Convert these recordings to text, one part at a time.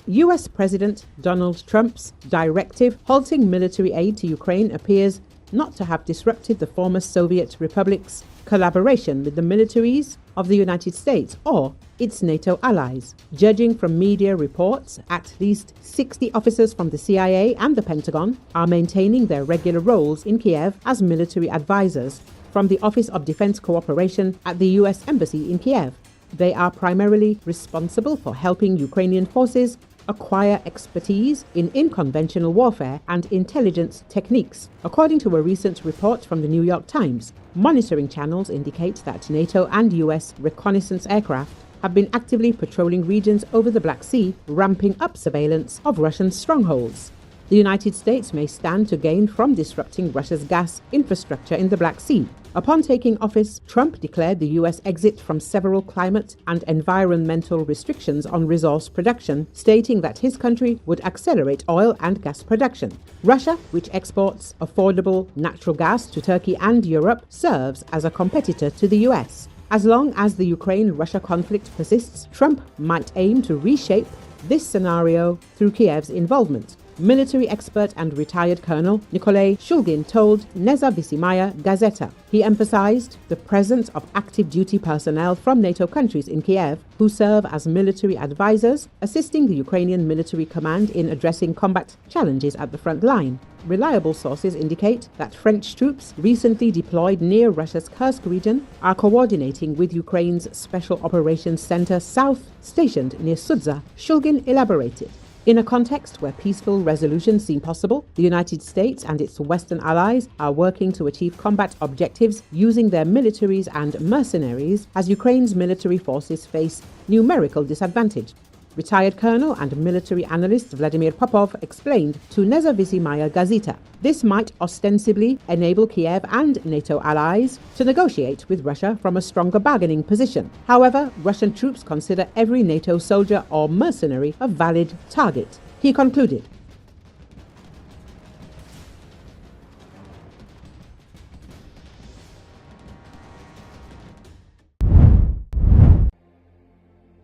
US President Donald Trump's directive halting military aid to Ukraine appears not to have disrupted the former Soviet republic's collaboration with the militaries of the United States or its NATO allies. Judging from media reports, at least 60 officers from the CIA and the Pentagon are maintaining their regular roles in Kiev as military advisors from the Office of Defense Cooperation at the US Embassy in Kiev. They are primarily responsible for helping Ukrainian forces acquire expertise in unconventional warfare and intelligence techniques. According to a recent report from the New York Times, monitoring channels indicate that NATO and US reconnaissance aircraft have been actively patrolling regions over the Black Sea, ramping up surveillance of Russian strongholds. The United States may stand to gain from disrupting Russia's gas infrastructure in the Black Sea. Upon taking office, Trump declared the U.S. exit from several climate and environmental restrictions on resource production, stating that his country would accelerate oil and gas production. Russia, which exports affordable natural gas to Turkey and Europe, serves as a competitor to the U.S. As long as the Ukraine-Russia conflict persists, Trump might aim to reshape this scenario through Kiev's involvement. Military expert and retired Colonel Nikolay Shulgin told Nezavisimaya Gazeta. He emphasized the presence of active duty personnel from NATO countries in Kiev who serve as military advisors, assisting the Ukrainian military command in addressing combat challenges at the front line. Reliable sources indicate that French troops recently deployed near Russia's Kursk region are coordinating with Ukraine's Special Operations Center South, stationed near Sudza. Shulgin elaborated. In a context where peaceful resolutions seem possible, the United States and its Western allies are working to achieve combat objectives using their militaries and mercenaries as Ukraine's military forces face numerical disadvantage. Retired Colonel and military analyst Vladimir Popov explained to Nezavisimaya Gazeta. This might ostensibly enable Kiev and NATO allies to negotiate with Russia from a stronger bargaining position. However, Russian troops consider every NATO soldier or mercenary a valid target. He concluded.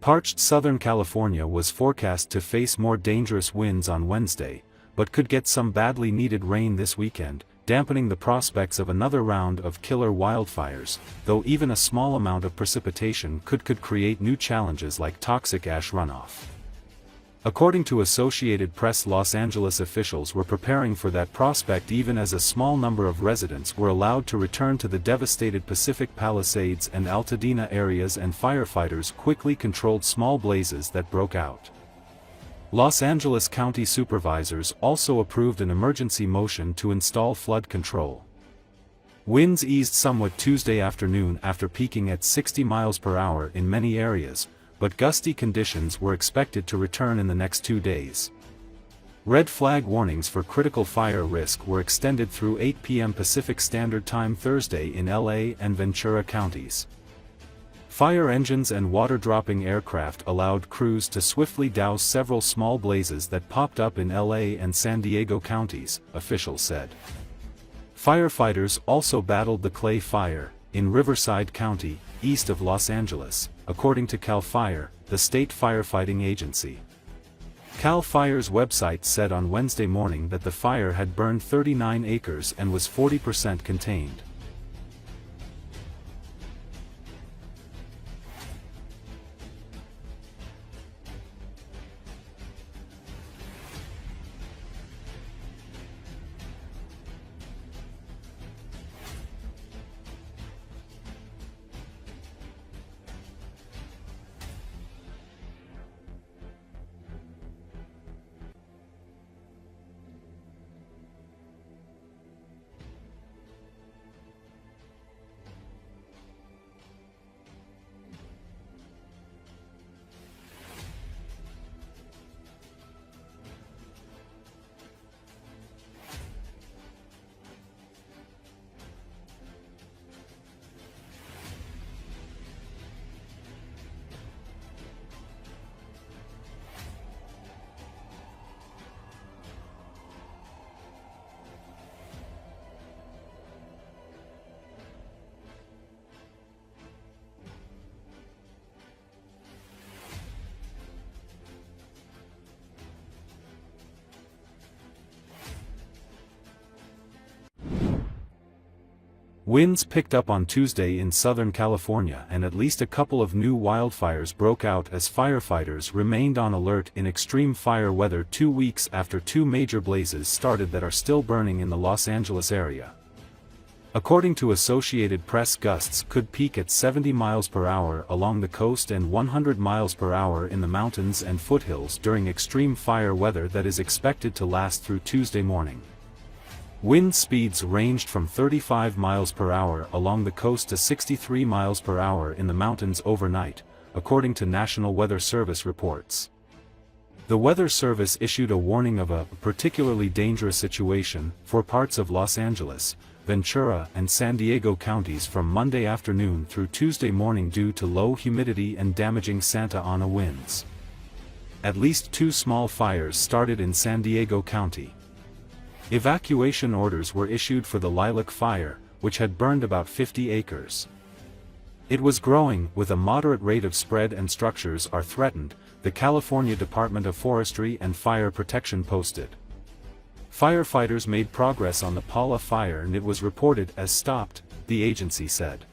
Parched Southern California was forecast to face more dangerous winds on Wednesday, but could get some badly needed rain this weekend, dampening the prospects of another round of killer wildfires, though even a small amount of precipitation could create new challenges like toxic ash runoff. According to Associated Press, Los Angeles officials were preparing for that prospect even as a small number of residents were allowed to return to the devastated Pacific Palisades and Altadena areas, and firefighters quickly controlled small blazes that broke out. Los Angeles County supervisors also approved an emergency motion to install flood control. Winds eased somewhat Tuesday afternoon after peaking at 60 miles per hour in many areas, but gusty conditions were expected to return in the next 2 days. Red flag warnings for critical fire risk were extended through 8 p.m. Pacific Standard Time Thursday in LA and Ventura counties. Fire engines and water-dropping aircraft allowed crews to swiftly douse several small blazes that popped up in LA and San Diego counties, officials said. Firefighters also battled the Clay Fire in Riverside County, east of Los Angeles, according to CAL FIRE, the state firefighting agency. CAL FIRE's website said on Wednesday morning that the fire had burned 39 acres and was 40% contained. Winds picked up on Tuesday in Southern California, and at least a couple of new wildfires broke out as firefighters remained on alert in extreme fire weather 2 weeks after two major blazes started that are still burning in the Los Angeles area. According to Associated Press, gusts could peak at 70 miles per hour along the coast and 100 miles per hour in the mountains and foothills during extreme fire weather that is expected to last through Tuesday morning. Wind speeds ranged from 35 miles per hour along the coast to 63 miles per hour in the mountains overnight, according to National Weather Service reports. The Weather Service issued a warning of a particularly dangerous situation for parts of Los Angeles, Ventura, and San Diego counties from Monday afternoon through Tuesday morning due to low humidity and damaging Santa Ana winds. At least 2 small fires started in San Diego County. Evacuation orders were issued for the Lilac Fire, which had burned about 50 acres. It was growing, with a moderate rate of spread and structures are threatened, the California Department of Forestry and Fire Protection posted. Firefighters made progress on the Paula fire and it was reported as stopped, the agency said.